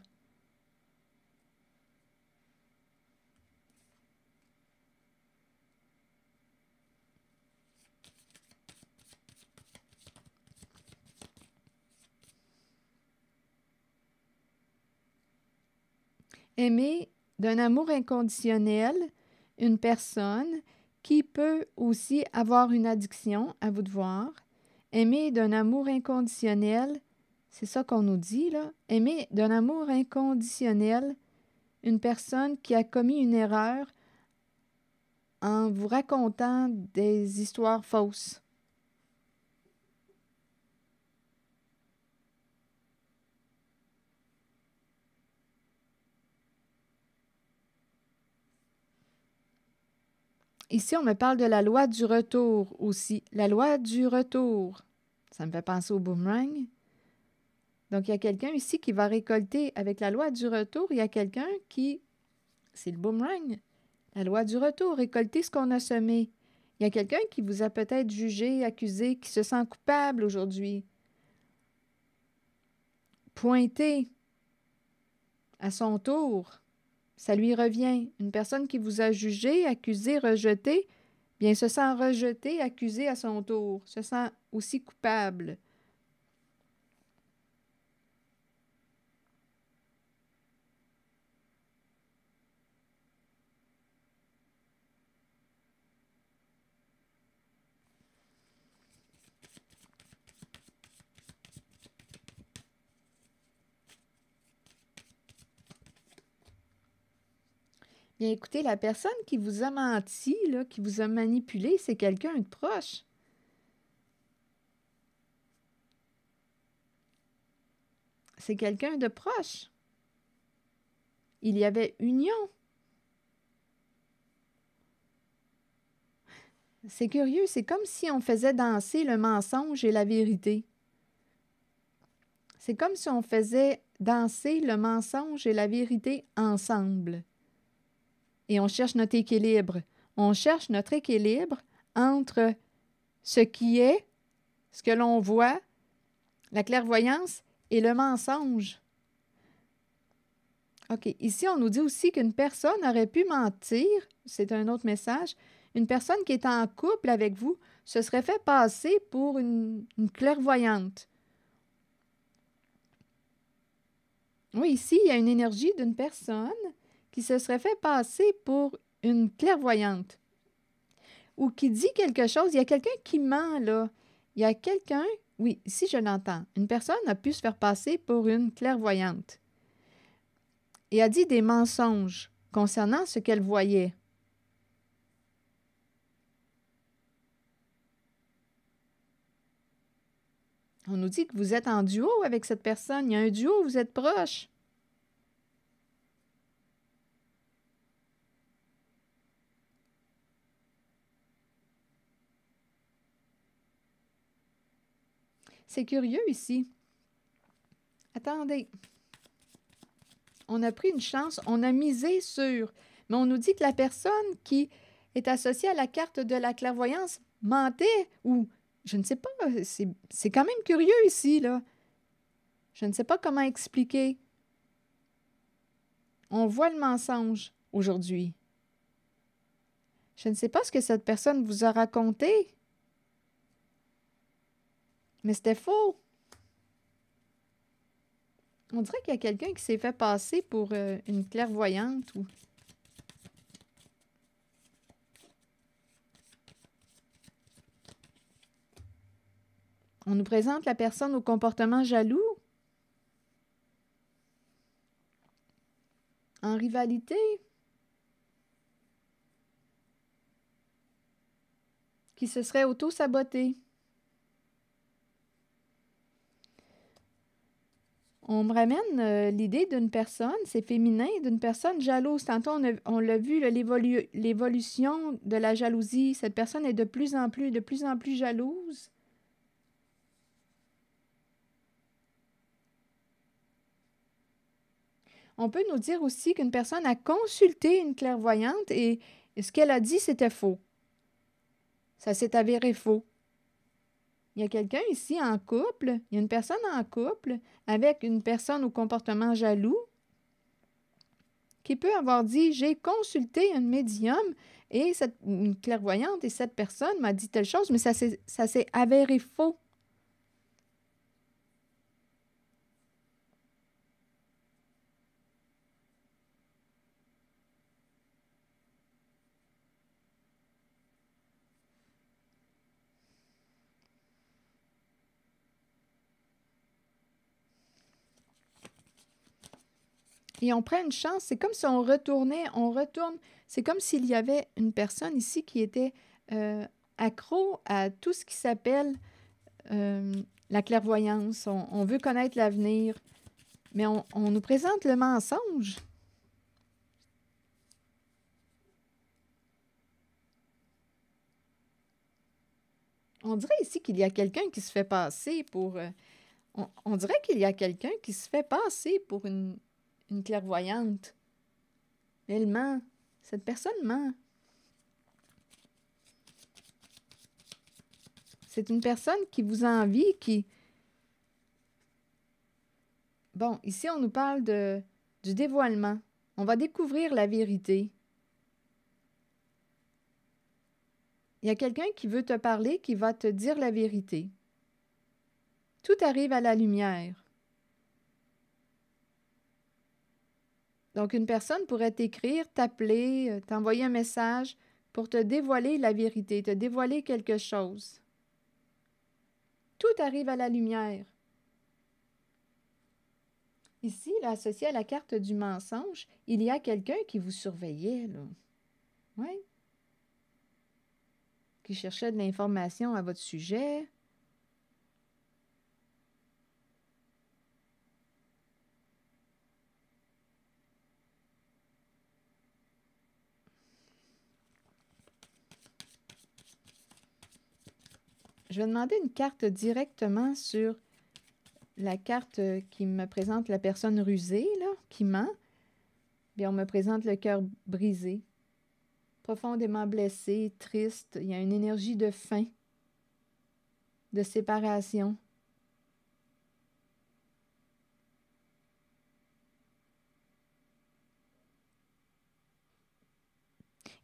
[SPEAKER 1] Aimer d'un amour inconditionnel une personne qui peut aussi avoir une addiction, à vous de voir. Aimer d'un amour inconditionnel, c'est ça qu'on nous dit, là. Aimer d'un amour inconditionnel une personne qui a commis une erreur en vous racontant des histoires fausses. Ici, on me parle de la loi du retour aussi. La loi du retour. Ça me fait penser au boomerang. Donc, il y a quelqu'un ici qui va récolter, avec la loi du retour, il y a quelqu'un qui, c'est le boomerang, la loi du retour, récolter ce qu'on a semé. Il y a quelqu'un qui vous a peut-être jugé, accusé, qui se sent coupable aujourd'hui. Pointé à son tour, ça lui revient. Une personne qui vous a jugé, accusé, rejeté, bien se sent rejeté, accusé à son tour, se sent aussi coupable. Bien, écoutez, la personne qui vous a menti, là, qui vous a manipulé, c'est quelqu'un de proche. C'est quelqu'un de proche. Il y avait union. C'est curieux, c'est comme si on faisait danser le mensonge et la vérité. C'est comme si on faisait danser le mensonge et la vérité ensemble. Et on cherche notre équilibre. On cherche notre équilibre entre ce qui est, ce que l'on voit, la clairvoyance et le mensonge. OK. Ici, on nous dit aussi qu'une personne aurait pu mentir. C'est un autre message. Une personne qui est en couple avec vous se serait fait passer pour une clairvoyante. Oui, ici, il y a une énergie d'une personne qui se serait fait passer pour une clairvoyante ou qui dit quelque chose. Il y a quelqu'un qui ment, là. Il y a quelqu'un, oui, ici je l'entends, une personne a pu se faire passer pour une clairvoyante et a dit des mensonges concernant ce qu'elle voyait. On nous dit que vous êtes en duo avec cette personne. Il y a un duo, vous êtes proches. C'est curieux ici. Attendez. On a pris une chance, on a misé sur. Mais on nous dit que la personne qui est associée à la carte de la clairvoyance mentait ou je ne sais pas. C'est quand même curieux ici, là. Je ne sais pas comment expliquer. On voit le mensonge aujourd'hui. Je ne sais pas ce que cette personne vous a raconté, mais c'était faux. On dirait qu'il y a quelqu'un qui s'est fait passer pour une clairvoyante ou... On nous présente la personne au comportement jaloux, en rivalité, qui se serait auto-sabotée. On me ramène l'idée d'une personne, c'est féminin, d'une personne jalouse. Tantôt, on l'a vu, l'évolution de la jalousie. Cette personne est de plus en plus jalouse. On peut nous dire aussi qu'une personne a consulté une clairvoyante et ce qu'elle a dit, c'était faux. Ça s'est avéré faux. Il y a quelqu'un ici en couple, il y a une personne en couple avec une personne au comportement jaloux qui peut avoir dit « J'ai consulté un médium et une clairvoyante et cette personne m'a dit telle chose, mais ça s'est avéré faux. » Et on prend une chance, c'est comme si on retourne, c'est comme s'il y avait une personne ici qui était accro à tout ce qui s'appelle la clairvoyance. On veut connaître l'avenir, mais on nous présente le mensonge. On dirait ici qu'il y a quelqu'un qui se fait passer pour... on dirait qu'il y a quelqu'un qui se fait passer pour une clairvoyante. Elle ment. Cette personne ment. C'est une personne qui vous envie, qui... Bon, ici, on nous parle du dévoilement. On va découvrir la vérité. Il y a quelqu'un qui veut te parler, qui va te dire la vérité. Tout arrive à la lumière. Donc, une personne pourrait t'écrire, t'appeler, t'envoyer un message pour te dévoiler la vérité, te dévoiler quelque chose. Tout arrive à la lumière. Ici, là, associé à la carte du mensonge, il y a quelqu'un qui vous surveillait, là. Oui. Qui cherchait de l'information à votre sujet. Je vais demander une carte directement sur la carte qui me présente la personne rusée, là, qui ment. Bien, on me présente le cœur brisé, profondément blessé, triste. Il y a une énergie de faim, de séparation.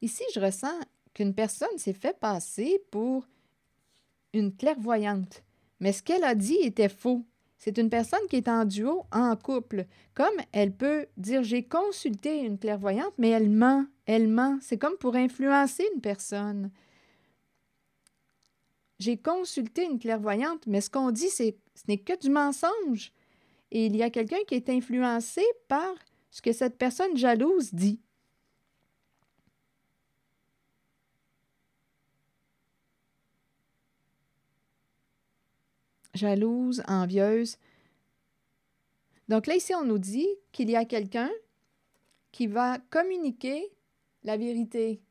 [SPEAKER 1] Ici, je ressens qu'une personne s'est fait passer pour une clairvoyante. Mais ce qu'elle a dit était faux. C'est une personne qui est en duo, en couple. Comme elle peut dire « j'ai consulté une clairvoyante », mais elle ment. Elle ment. C'est comme pour influencer une personne. J'ai consulté une clairvoyante, mais ce qu'on dit, ce n'est que du mensonge. Et il y a quelqu'un qui est influencé par ce que cette personne jalouse dit. jalouse, envieuse. Donc là, ici, on nous dit qu'il y a quelqu'un qui va communiquer la vérité,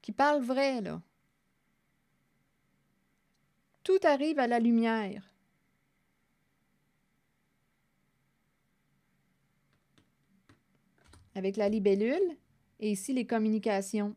[SPEAKER 1] qui parle vrai, là. Tout arrive à la lumière. Avec la libellule et ici les communications.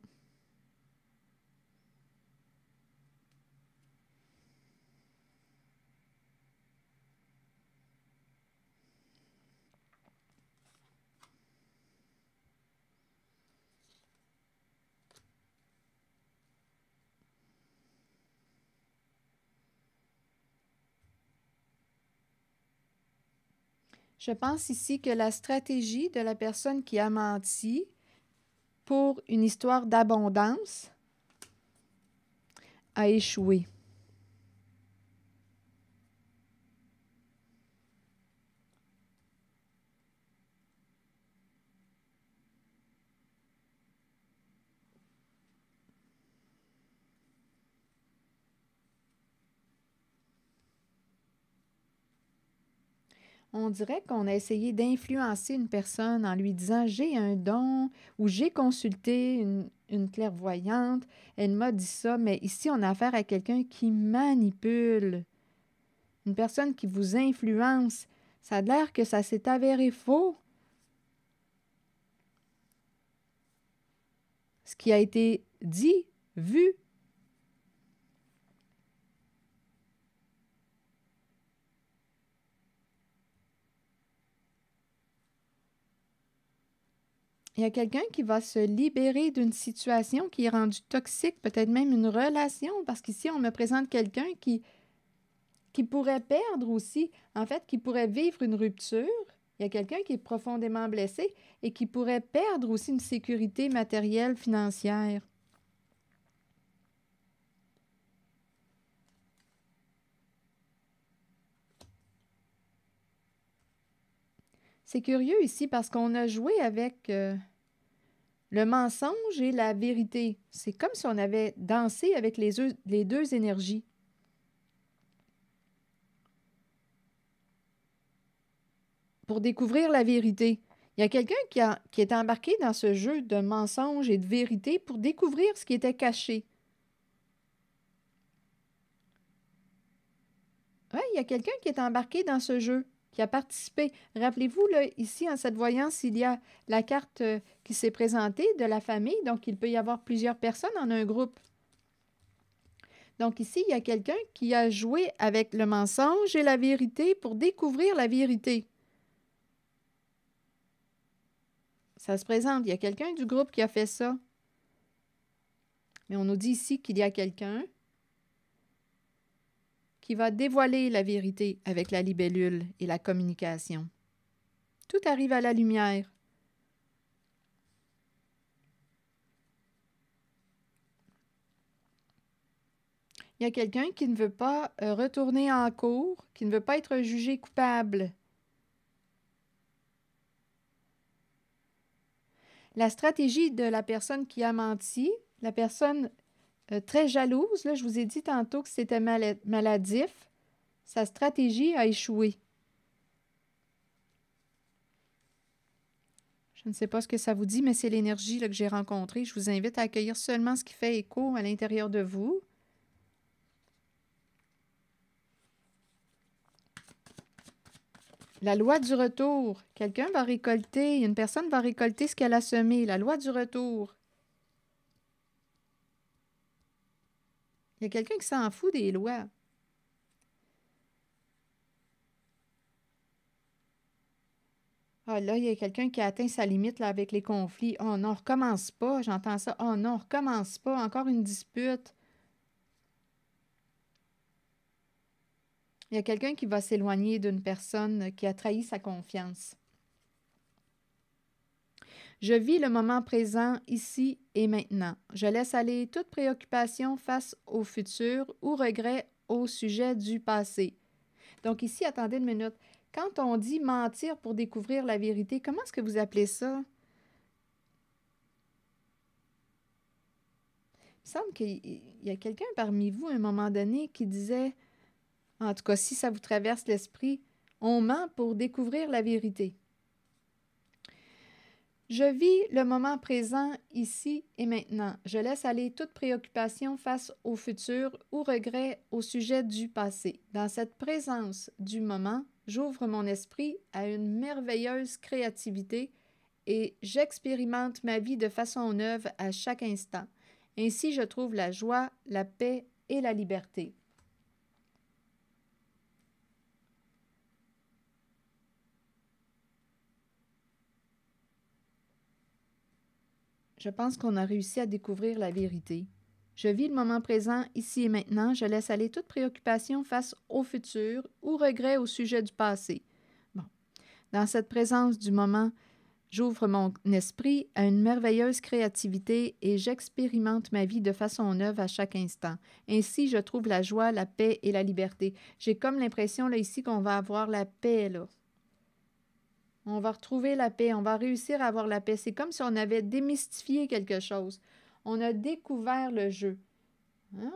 [SPEAKER 1] Je pense ici que la stratégie de la personne qui a menti pour une histoire d'abondance a échoué. On dirait qu'on a essayé d'influencer une personne en lui disant « j'ai un don » ou « j'ai consulté une clairvoyante, elle m'a dit ça », mais ici, on a affaire à quelqu'un qui manipule, une personne qui vous influence. Ça a l'air que ça s'est avéré faux. Ce qui a été dit, vu. Il y a quelqu'un qui va se libérer d'une situation qui est rendue toxique, peut-être même une relation, parce qu'ici, on me présente quelqu'un qui pourrait perdre aussi, en fait, qui pourrait vivre une rupture. Il y a quelqu'un qui est profondément blessé et qui pourrait perdre aussi une sécurité matérielle, financière. C'est curieux ici parce qu'on a joué avec le mensonge et la vérité. C'est comme si on avait dansé avec les deux énergies. Pour découvrir la vérité. Il y a quelqu'un qui est embarqué dans ce jeu de mensonge et de vérité pour découvrir ce qui était caché. Oui, il y a quelqu'un qui est embarqué dans ce jeu, qui a participé. Rappelez-vous, là, ici, en cette voyance, il y a la carte qui s'est présentée de la famille, donc il peut y avoir plusieurs personnes en un groupe. Donc ici, il y a quelqu'un qui a joué avec le mensonge et la vérité pour découvrir la vérité. Ça se présente, il y a quelqu'un du groupe qui a fait ça. Mais on nous dit ici qu'il y a quelqu'un qui va dévoiler la vérité avec la libellule et la communication. Tout arrive à la lumière. Il y a quelqu'un qui ne veut pas retourner en cour, qui ne veut pas être jugé coupable. La stratégie de la personne qui a menti, la personne très jalouse, là, je vous ai dit tantôt que c'était maladif, sa stratégie a échoué. Je ne sais pas ce que ça vous dit, mais c'est l'énergie là, que j'ai rencontrée. Je vous invite à accueillir seulement ce qui fait écho à l'intérieur de vous. La loi du retour. Quelqu'un va récolter, une personne va récolter ce qu'elle a semé. La loi du retour. Il y a quelqu'un qui s'en fout des lois. Ah là, il y a quelqu'un qui a atteint sa limite là, avec les conflits. Oh non, on recommence pas. J'entends ça. Oh non, on recommence pas. Encore une dispute. Il y a quelqu'un qui va s'éloigner d'une personne qui a trahi sa confiance. Je vis le moment présent, ici et maintenant. Je laisse aller toute préoccupation face au futur ou regret au sujet du passé. Donc ici, attendez une minute. Quand on dit mentir pour découvrir la vérité, comment est-ce que vous appelez ça? Il me semble qu'il y a quelqu'un parmi vous, à un moment donné, qui disait En tout cas, si ça vous traverse l'esprit, on ment pour découvrir la vérité. Je vis le moment présent, ici et maintenant. Je laisse aller toute préoccupation face au futur ou regret au sujet du passé. Dans cette présence du moment, j'ouvre mon esprit à une merveilleuse créativité et j'expérimente ma vie de façon neuve à chaque instant. Ainsi, je trouve la joie, la paix et la liberté. Je pense qu'on a réussi à découvrir la vérité. Je vis le moment présent, ici et maintenant. Je laisse aller toute préoccupation face au futur ou regret au sujet du passé. Bon. Dans cette présence du moment, j'ouvre mon esprit à une merveilleuse créativité et j'expérimente ma vie de façon neuve à chaque instant. Ainsi, je trouve la joie, la paix et la liberté. J'ai comme l'impression là ici qu'on va avoir la paix là. On va retrouver la paix, on va réussir à avoir la paix. C'est comme si on avait démystifié quelque chose. On a découvert le jeu. Hein?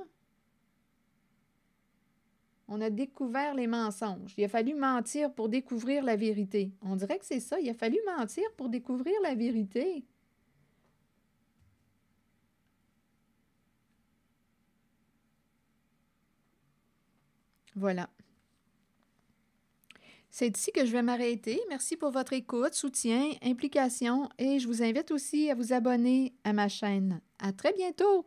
[SPEAKER 1] On a découvert les mensonges. Il a fallu mentir pour découvrir la vérité. On dirait que c'est ça. Il a fallu mentir pour découvrir la vérité. Voilà. C'est ici que je vais m'arrêter. Merci pour votre écoute, soutien, implication et je vous invite aussi à vous abonner à ma chaîne. À très bientôt!